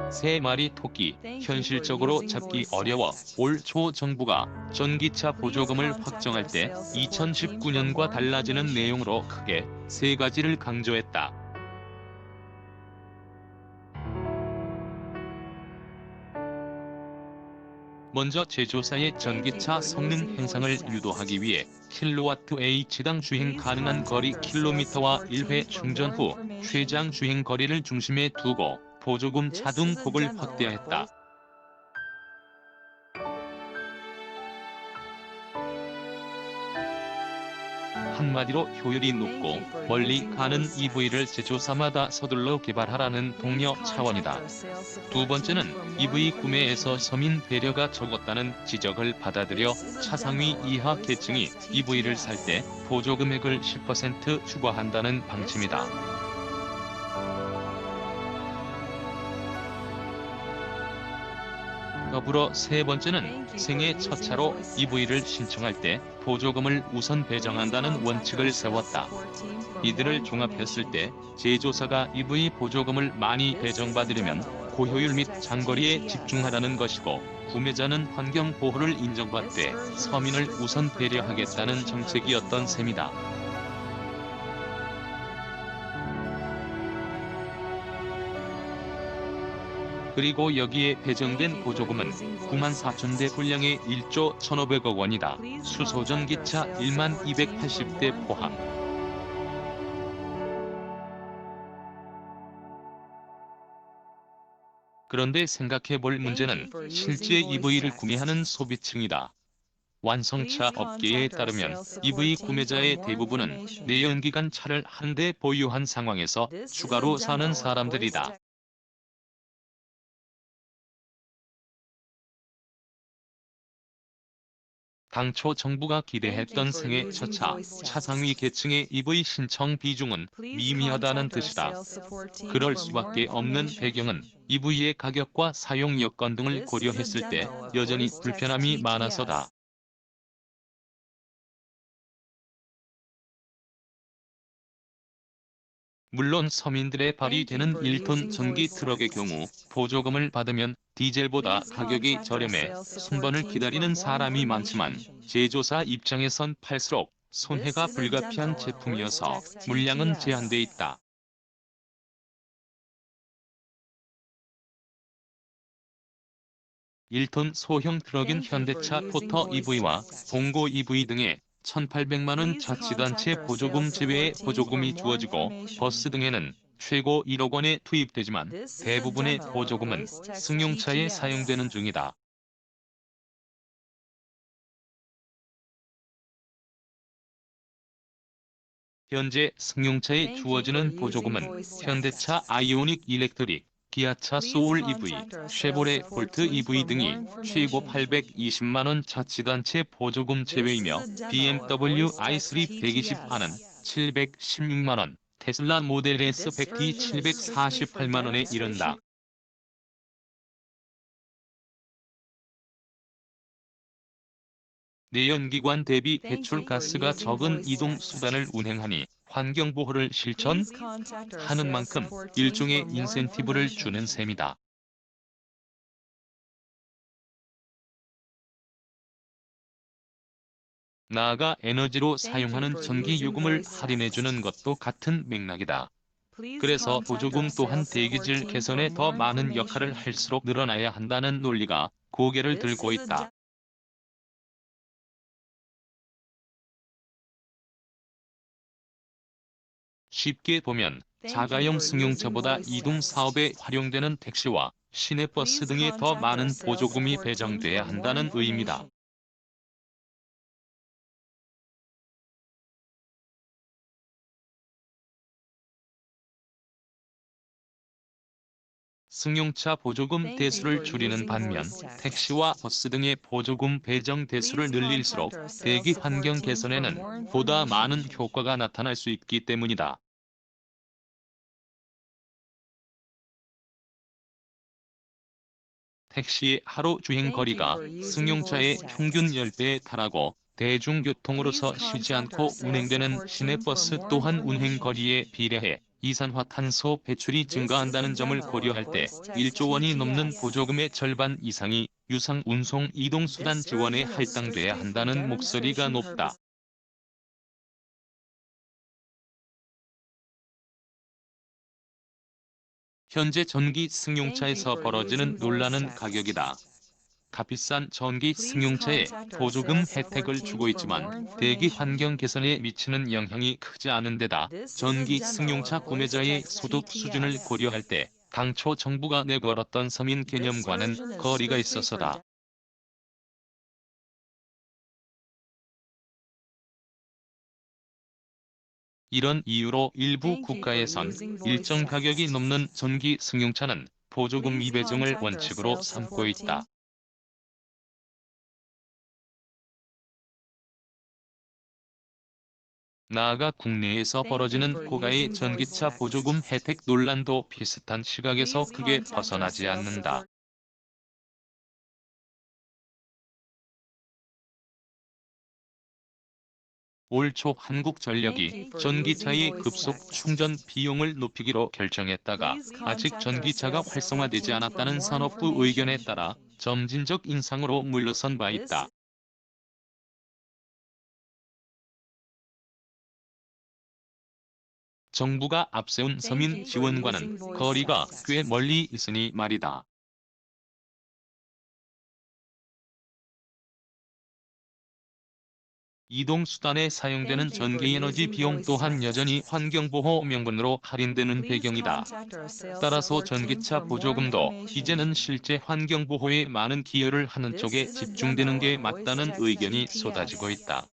3마리 토끼, 현실적으로 잡기 어려워 올 초 정부가 전기차 보조금을 확정할 때 2019년과 달라지는 내용으로 크게 3가지를 강조했다. 먼저 제조사의 전기차 성능 향상을 유도하기 위해 킬로와트/H당 주행 가능한 거리 킬로미터와 1회 충전 후 최장 주행 거리를 중심에 두고 보조금 차등폭을 확대했다. 한마디로 효율이 높고 멀리 가는 EV를 제조사마다 서둘러 개발하라는 독려 차원이다. 두 번째는 EV 구매에서 서민 배려가 적었다는 지적을 받아들여 차상위 이하 계층이 EV를 살 때 보조 금액을 10% 추가한다는 방침이다. 더불어 세 번째는 생애 첫 차로 EV를 신청할 때 보조금을 우선 배정한다는 원칙을 세웠다. 이들을 종합했을 때 제조사가 EV 보조금을 많이 배정받으려면 고효율 및 장거리에 집중하라는 것이고, 구매자는 환경 보호를 인정받되 서민을 우선 배려하겠다는 정책이었던 셈이다. 그리고 여기에 배정된 보조금은 94,000대 분량의 1조 1,500억 원이다. 수소전기차 1280대 포함. 그런데 생각해볼 문제는 실제 EV를 구매하는 소비층이다. 완성차 업계에 따르면 EV 구매자의 대부분은 내연기관 차를 한 대 보유한 상황에서 추가로 사는 사람들이다. 당초 정부가 기대했던 생애 첫차, 차상위 계층의 EV 신청 비중은 미미하다는 뜻이다. 그럴 수밖에 없는 배경은 EV의 가격과 사용 여건 등을 고려했을 때 여전히 불편함이 많아서다. 물론 서민들의 발휘되는 1톤 전기 트럭의 경우 보조금을 받으면 디젤보다 가격이 저렴해 순번을 기다리는 사람이 많지만, 제조사 입장에선 팔수록 손해가 불가피한 제품이어서 물량은 제한돼 있다. 1톤 소형 트럭인 현대차 포터 EV와 봉고 EV 등에 1,800만 원 자치단체 보조금 제외의 보조금이 주어지고, 버스 등에는 최고 1억 원에 투입되지만 대부분의 보조금은 승용차에 사용되는 중이다. 현재 승용차에 주어지는 보조금은 현대차 아이오닉 일렉트릭, 기아차 소울 EV, 쉐보레 볼트 EV 등이 최고 820만 원 자치단체 보조금 제외이며, BMW i3 120안은 716만 원, 테슬라 모델 S 100D 748만 원에 이른다. 내연기관 대비 배출가스가 적은 이동수단을 운행하니 환경보호를 실천하는 만큼 일종의 인센티브를 주는 셈이다. 나아가 에너지로 사용하는 전기요금을 할인해주는 것도 같은 맥락이다. 그래서 보조금 또한 대기질 개선에 더 많은 역할을 할수록 늘어나야 한다는 논리가 고개를 들고 있다. 쉽게 보면 자가용 승용차보다 이동 사업에 활용되는 택시와 시내버스 등에 더 많은 보조금이 배정돼야 한다는 의미다. 승용차 보조금 대수를 줄이는 반면 택시와 버스 등의 보조금 배정 대수를 늘릴수록 대기 환경 개선에는 보다 많은 효과가 나타날 수 있기 때문이다. 택시의 하루 주행 거리가 승용차의 평균 10배에 달하고, 대중교통으로서 쉬지 않고 운행되는 시내버스 또한 운행 거리에 비례해 이산화탄소 배출이 증가한다는 점을 고려할 때 1조 원이 넘는 보조금의 절반 이상이 유상 운송 이동수단 지원에 할당돼야 한다는 목소리가 높다. 현재 전기 승용차에서 벌어지는 논란은 가격이다. 값비싼 전기 승용차에 보조금 혜택을 주고 있지만 대기 환경 개선에 미치는 영향이 크지 않은 데다 전기 승용차 구매자의 소득 수준을 고려할 때 당초 정부가 내걸었던 서민 개념과는 거리가 있어서다. 이런 이유로 일부 국가에선 일정 가격이 넘는 전기 승용차는 보조금 미배정을 원칙으로 삼고 있다. 나아가 국내에서 벌어지는 고가의 전기차 보조금 혜택 논란도 비슷한 시각에서 크게 벗어나지 않는다. 올 초 한국전력이 전기차의 급속 충전 비용을 높이기로 결정했다가 아직 전기차가 활성화되지 않았다는 산업부 의견에 따라 점진적 인상으로 물러선 바 있다. 정부가 앞세운 서민 지원과는 거리가 꽤 멀리 있으니 말이다. 이동수단에 사용되는 전기에너지 비용 또한 여전히 환경보호 명분으로 할인되는 배경이다. 따라서 전기차 보조금도 이제는 실제 환경보호에 많은 기여를 하는 쪽에 집중되는 게 맞다는 의견이 쏟아지고 있다.